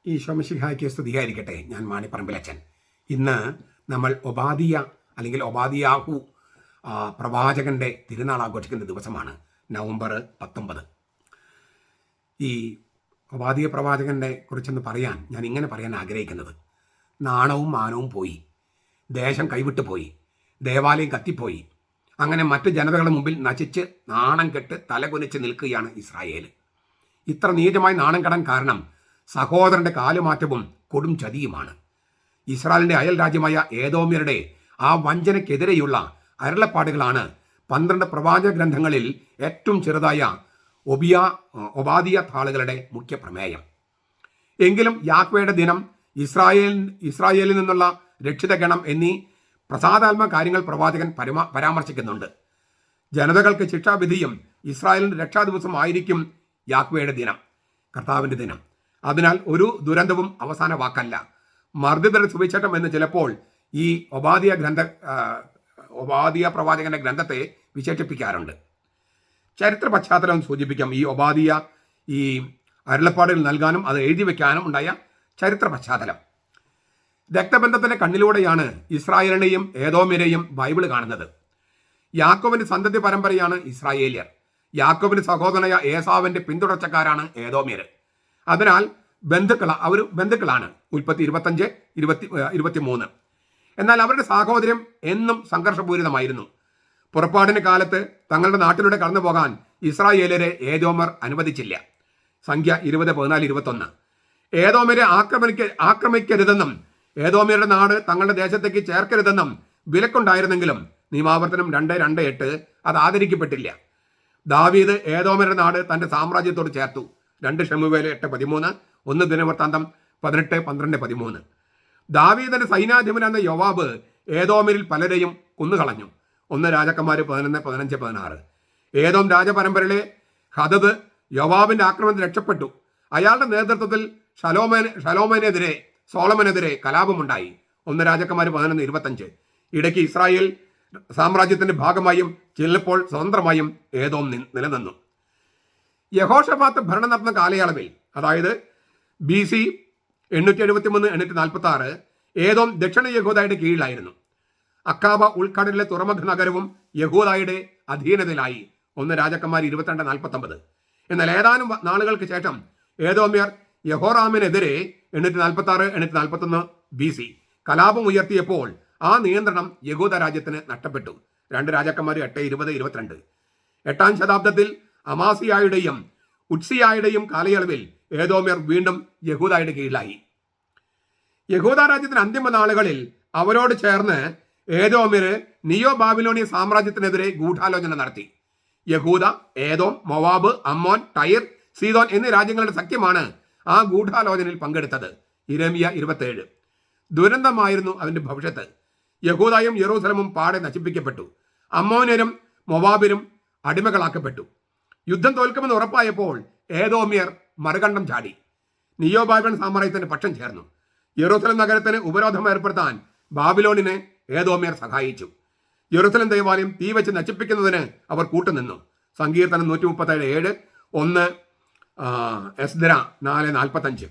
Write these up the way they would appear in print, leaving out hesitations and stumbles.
ഈ ശോമശിഹായ്ക്ക് സ്തുതിയായിരിക്കട്ടെ. ഞാൻ മാണിപ്പറമ്പിലച്ചൻ. ഇന്ന് നമ്മൾ ഒബാദിയ അല്ലെങ്കിൽ ഒബാദിയാഹു പ്രവാചകന്റെ തിരുനാൾ ആഘോഷിക്കുന്ന ദിവസമാണ്, നവംബർ 19. ഈ ഒബാദിയ പ്രവാചകന്റെ കുറിച്ചെന്ന് പറയാൻ ഞാൻ ഇങ്ങനെ പറയാൻ ആഗ്രഹിക്കുന്നത്, നാണവും മാനവും പോയി, ദേശം കൈവിട്ടു പോയി, ദേവാലയം കത്തിപ്പോയി, അങ്ങനെ മറ്റ് ജനതകളുടെ മുമ്പിൽ നശിച്ച് നാണം കെട്ട് തലകുനിച്ച് നിൽക്കുകയാണ് ഇസ്രായേൽ. ഇത്ര നീചമായി നാണം കെടാൻ കാരണം സഹോദരന്റെ കാലുമാറ്റവും കൊടും ചതിയുമാണ്. ഇസ്രായേലിന്റെ അയൽ രാജ്യമായ ഏദോമ്യരുടെ ആ വഞ്ചനയ്ക്കെതിരെയുള്ള അരുളപ്പാടുകളാണ് 12 പ്രവാചക ഗ്രന്ഥങ്ങളിൽ ഏറ്റവും ചെറുതായ ഒബാദിയ താളുകളുടെ മുഖ്യ പ്രമേയം. എങ്കിലും യാഹ്വേയുടെ ദിനം, ഇസ്രായേലിൽ നിന്നുള്ള രക്ഷിതഗണം എന്നീ പ്രസാദാത്മ കാര്യങ്ങൾ പ്രവാചകൻ പരാമർശിക്കുന്നുണ്ട്. ജനതകൾക്ക് ശിക്ഷാവിധിയും ഇസ്രായേലിന്റെ രക്ഷാദിവസം ആയിരിക്കും യാഹ്വേയുടെ ദിനം, കർത്താവിന്റെ ദിനം. അതിനാൽ ഒരു ദുരന്തവും അവസാന വാക്കല്ല. മർദ്ദിതരുടെ സുവിശേഷം എന്ന് ചിലപ്പോൾ ഈ ഒബാദിയ പ്രവാചകന്റെ ഗ്രന്ഥത്തെ വിശേഷിപ്പിക്കാറുണ്ട്. ചരിത്ര പശ്ചാത്തലം സൂചിപ്പിക്കാം. ഈ ഒബാദിയ ഈ അരുളപ്പാടുകൾ നൽകാനും അത് എഴുതി വെക്കാനും ഉണ്ടായ ചരിത്ര പശ്ചാത്തലം. രക്തബന്ധത്തിന്റെ കണ്ണിലൂടെയാണ് ഇസ്രായേലിനെയും ഏദോമ്യരെയും ബൈബിൾ കാണുന്നത്. യാക്കോബിന്റെ സന്തതി പരമ്പരയാണ് ഇസ്രായേലിയർ. യാക്കോബിന്റെ സഹോദരനായ ഏസാവിന്റെ പിന്തുടർച്ചക്കാരാണ് ഏദോമ്യർ. അതിനാൽ അവർ ബന്ധുക്കളാണ്. ഉൽപ്പത്തി 25-23. എന്നാൽ അവരുടെ സാഹോദര്യം എന്നും സംഘർഷപൂരിതമായിരുന്നു. പുറപ്പാടിന് കാലത്ത് തങ്ങളുടെ നാട്ടിലൂടെ കടന്നു പോകാൻ ഇസ്രായേലരെ ഏദോമർ അനുവദിച്ചില്ല. സംഖ്യ 20-14-21. ഏദോമരെ ആക്രമിക്കരുതെന്നും ഏദോമ്യരുടെ നാട് തങ്ങളുടെ ദേശത്തേക്ക് ചേർക്കരുതെന്നും വിലക്കുണ്ടായിരുന്നെങ്കിലും നിയമാവർത്തനം 2:2-8 അത് ആദരിക്കപ്പെട്ടില്ല. ദാവീദ് ഏദോമ്യരുടെ നാട് തന്റെ സാമ്രാജ്യത്തോട് ചേർത്തു. 2 ശമൂവേൽ 8:13, 1 ദിനവൃത്താന്തം 18-12-13. ദാവീദിന്റെ സൈന്യാധിപനെന്ന യോവാബ് ഏദോമിൽ പലരെയും കൊന്നുകളഞ്ഞു. 1 രാജാക്കന്മാർ 11-15-16. ഏദോം രാജപരമ്പരയിലെ ഹദദ് യോവാബിന്റെ ആക്രമണത്തിൽ രക്ഷപ്പെട്ടു. അയാളുടെ നേതൃത്വത്തിൽ സോളമനെതിരെ കലാപമുണ്ടായി. 1 രാജാക്കന്മാർ 11-25. ഇടയ്ക്ക് ഇസ്രായേൽ സാമ്രാജ്യത്തിന്റെ ഭാഗമായും ചിലപ്പോൾ സ്വതന്ത്രമായും ഏദോം നിലനിന്നു. യഹോഷഫാത്ത് ഭരണം നടത്തുന്ന കാലയളവിൽ, അതായത് BC 873-846, ഏദോം ദക്ഷിണ യഹൂദായുടെ കീഴിലായിരുന്നു. അക്കാബ ഉൾക്കടലിലെ തുറമുഖ നഗരവും യഹൂദായുടെ അധീനതയിലായി. 1 രാജാക്കന്മാർ 22-49. എന്നാൽ ഏതാനും നാളുകൾക്ക് ശേഷം ഏദോമ്യർ യഹോറാമിനെതിരെ 846-841 BC കലാപം ഉയർത്തിയപ്പോൾ ആ നിയന്ത്രണം യഹൂദ രാജ്യത്തിന് നഷ്ടപ്പെട്ടു. 2 രാജാക്കന്മാർ 8-20-22. 8-ാം ശതാബ്ദത്തിൽ അമാസിയായുടെയും ഉത്സിയായുടെയും കാലയളവിൽ ഏദോമ്യർ വീണ്ടും യഹൂദായുടെ കീഴിലായി. യഹൂദ രാജ്യത്തിന് അന്തിമ നാളുകളിൽ അവരോട് ചേർന്ന് ഏദോമ്യർ നിയോ ബാബിലോണിയ സാമ്രാജ്യത്തിനെതിരെ ഗൂഢാലോചന നടത്തി. യഹൂദ, ഏദോം, മൊവാബ്, അമ്മോൻ, ടൈർ, സീദോൻ എന്നീ രാജ്യങ്ങളുടെ സഖ്യമാണ് ആ ഗൂഢാലോചനയിൽ പങ്കെടുത്തത്. ഇരമിയ 27. ദുരന്തമായിരുന്നു അതിന്റെ ഭവിഷ്യത്ത്. യഹൂദയും യെരൂസലമും പാടെ നശിപ്പിക്കപ്പെട്ടു. അമ്മോന്യരും മൊവാബിനും അടിമകളാക്കപ്പെട്ടു. യുദ്ധം തോൽക്കുമെന്ന് ഉറപ്പായപ്പോൾ ഏദോമ്യർ മറുകണ്ഠം ചാടി നിയോ ബാബിലോൺ സാമ്രാജ്യത്തിന്റെ പക്ഷം ചേർന്നു. യെരൂസലം നഗരത്തിന് ഉപരോധം ഏർപ്പെടുത്താൻ ബാബിലോണിനെ ഏദോമ്യർ സഹായിച്ചു. യെരൂസലം ദേവാലയം തീ വെച്ച് നശിപ്പിക്കുന്നതിന് അവർ കൂട്ടുനിന്നു. സങ്കീർത്തനം 137-7, 1 എസ്ദ്ര 4:45.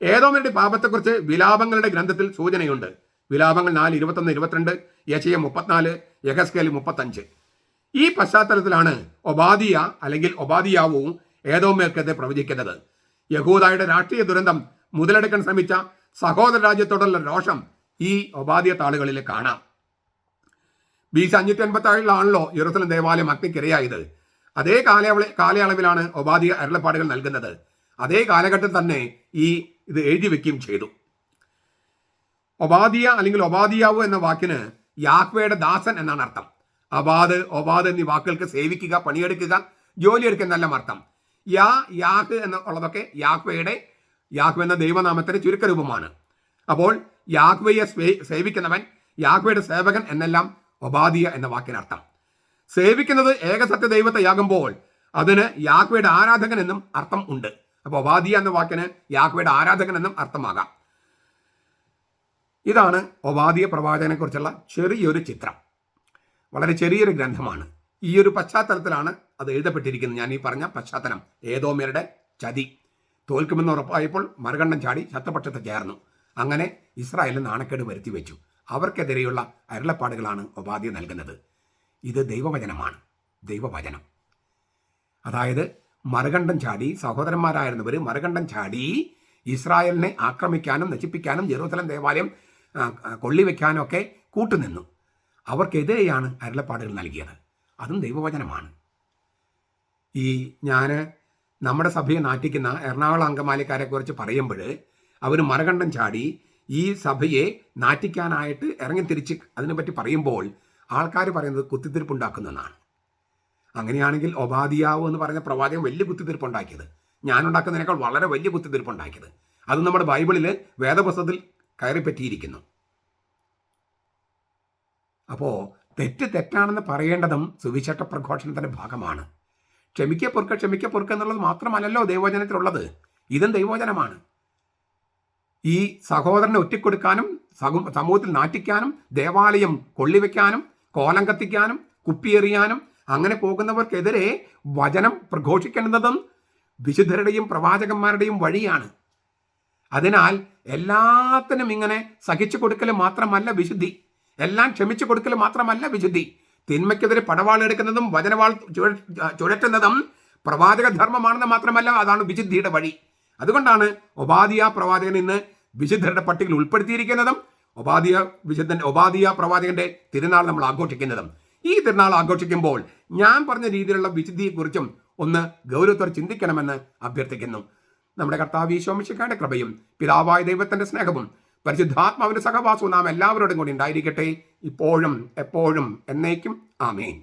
ഏദോമ്യരുടെ പാപത്തെക്കുറിച്ച് വിലാപങ്ങളുടെ ഗ്രന്ഥത്തിൽ സൂചനയുണ്ട്. വിലാപങ്ങൾ 4:21-22, യെശയ്യാ 34, യെഹെസ്കേൽ 35. ഈ പശ്ചാത്തലത്തിലാണ് ഒബാദിയ അല്ലെങ്കിൽ ഒബാദിയാവും ഏദോമ്യർക്കെതിരെ പ്രവചിക്കുന്നത്. യഹൂദായുടെ രാഷ്ട്രീയ ദുരന്തം മുതലെടുക്കാൻ ശ്രമിച്ച സഹോദര രാജ്യത്തോടുള്ള രോഷം ഈ ഒബാദിയ താളുകളിൽ കാണാം. BC 587-ലാണല്ലോ യെരൂസലം ദേവാലയം അഗ്നിക്കിരയായത്. അതേ കാലയളവിലാണ് ഒബാദിയ അരുളപ്പാടുകൾ നൽകുന്നത്. അതേ കാലഘട്ടത്തിൽ തന്നെ ഇത് എഴുതി വെക്കുകയും ചെയ്തു. ഒബാദിയ അല്ലെങ്കിൽ ഒബാദിയാവു എന്ന വാക്കിന് യാഹ്വേയുടെ ദാസൻ എന്നാണ് അർത്ഥം. ഒബാദ് എന്നീ വാക്കുകൾക്ക് സേവിക്കുക, പണിയെടുക്കുക, ജോലിയെടുക്കുക എന്നെല്ലാം അർത്ഥം. യാഹ് എന്നുള്ളതൊക്കെ യാഹ്വേ എന്ന ദൈവനാമത്തിന്റെ ചുരുക്കരൂപമാണ്. അപ്പോൾ യാഹ്വയെ സേവിക്കുന്നവൻ, യാഹ്വയുടെ സേവകൻ എന്നെല്ലാം ഒബാദിയ എന്ന വാക്കിനർത്ഥം. സേവിക്കുന്നത് ഏകസത്യ ദൈവത്തെയാകുമ്പോൾ അതിന് യാഹ്വയുടെ ആരാധകൻ എന്നും അർത്ഥം ഉണ്ട്. അപ്പോൾ ഒബാദിയ എന്ന വാക്കിന് യാഹ്വയുടെ ആരാധകൻ എന്നും അർത്ഥമാകാം. ഇതാണ് ഒബാദിയ പ്രവാചകനെ കുറിച്ചുള്ള ചെറിയൊരു ചിത്രം. വളരെ ചെറിയൊരു ഗ്രന്ഥമാണ്. ഈ ഒരു പശ്ചാത്തലത്തിലാണ് അത് എഴുതപ്പെട്ടിരിക്കുന്നത്. ഞാൻ ഈ പറഞ്ഞ പശ്ചാത്തലം, ഏദോമ്യരുടെ ചതി, തോൽക്കുമെന്ന് ഉറപ്പായപ്പോൾ മറുകണ്ഠം ചാടി ശത്രുപക്ഷത്ത് ചേർന്നു. അങ്ങനെ ഇസ്രായേലിന് നാണക്കേട് വരുത്തി വെച്ചു. അവർക്കെതിരെയുള്ള അരുളപ്പാടുകളാണ് ഒബാദ്യ നൽകുന്നത്. ഇത് ദൈവവചനമാണ്, ദൈവവചനം. അതായത് മറുകണ്ഠം ചാടി, സഹോദരന്മാരായിരുന്നവർ മറുകണ്ഠം ചാടി ഇസ്രായേലിനെ ആക്രമിക്കാനും നശിപ്പിക്കാനും ജെറൂസലം ദേവാലയം കൊള്ളിവെക്കാനും ഒക്കെ കൂട്ടുനിന്നു. അവർക്കെതിരെയാണ് അരുളപ്പാടുകൾ നൽകിയത്. അതും ദൈവവചനമാണ്. ഞാൻ നമ്മുടെ സഭയെ നാറ്റിക്കുന്ന എറണാകുളം അങ്കമാലിക്കാരെക്കുറിച്ച് പറയുമ്പോൾ അവർ മറുകണ്ഠം ചാടി ഈ സഭയെ നാറ്റിക്കാനായിട്ട് ഇറങ്ങിത്തിരിച്ച് അതിനെപ്പറ്റി പറയുമ്പോൾ ആൾക്കാർ പറയുന്നത് കുത്തിത്തിരിപ്പുണ്ടാക്കുന്നതെന്നാണ്. അങ്ങനെയാണെങ്കിൽ ഒബാദിയാവ് എന്ന് പറയുന്ന പ്രവാചകൻ വലിയ കുത്തിത്തിരിപ്പുണ്ടാക്കിയത്, ഞാനുണ്ടാക്കുന്നതിനേക്കാൾ വളരെ വലിയ കുത്തിത്തിരിപ്പുണ്ടാക്കിയത്. അത് നമ്മുടെ ബൈബിളിൽ വേദപുസ്തകത്തിൽ കയറിപ്പറ്റിയിരിക്കുന്നു. അപ്പോൾ തെറ്റാണെന്ന് പറയേണ്ടതും സുവിശേഷ പ്രഘോഷണത്തിൻ്റെ ഭാഗമാണ്. ക്ഷമിക്ക പൊറുക്ക എന്നുള്ളത് മാത്രമല്ലല്ലോ ദൈവവചനത്തിലുള്ളത്. ഇതും ദൈവവചനമാണ്. ഈ സഹോദരനെ ഒറ്റിക്കൊടുക്കാനും സമൂഹത്തിൽ നാറ്റിക്കാനും ദേവാലയം കൊള്ളിവെക്കാനും കോലം കത്തിക്കാനും കുപ്പിയെറിയാനും അങ്ങനെ പോകുന്നവർക്കെതിരെ വചനം പ്രഘോഷിക്കേണ്ടതും വിശുദ്ധരുടെയും പ്രവാചകന്മാരുടെയും വഴിയാണ്. അതിനാൽ എല്ലാത്തിനും ഇങ്ങനെ സഹിച്ചു കൊടുക്കൽ മാത്രമല്ല വിശുദ്ധി, എല്ലാം ക്ഷമിച്ചു കൊടുക്കൽ മാത്രമല്ല വിശുദ്ധി. തിന്മയ്ക്കെതിരെ പടവാളെടുക്കുന്നതും വചനവാൾ ചുഴറ്റുന്നതും പ്രവാചക ധർമ്മമാണെന്ന് മാത്രമല്ല, അതാണ് വിശുദ്ധിയുടെ വഴി. അതുകൊണ്ടാണ് ഒബാദിയ പ്രവാചകൻ ഇന്ന് വിശുദ്ധരുടെ പട്ടികയിൽ ഉൾപ്പെടുത്തിയിരിക്കുന്നതും ഒബാദിയ പ്രവാചകന്റെ തിരുനാൾ നമ്മൾ ആഘോഷിക്കുന്നതും. ഈ തിരുനാൾ ആഘോഷിക്കുമ്പോൾ ഞാൻ പറഞ്ഞ രീതിയിലുള്ള വിശുദ്ധിയെക്കുറിച്ചും ഒന്ന് ഗൗരവത്തോടെ ചിന്തിക്കണമെന്ന് അഭ്യർത്ഥിക്കുന്നു. നമ്മുടെ കർത്താവ് ഈശോ മിശിഹായുടെ കൃപയും പിതാവായ ദൈവത്തിന്റെ സ്നേഹവും പരിശുദ്ധാത്മാവിന്റെ സഹവാസവും നാം എല്ലാവരോടും കൂടി ഉണ്ടായിരിക്കട്ടെ, ഇപ്പോഴും എപ്പോഴും എന്നേക്കും. ആമേൻ.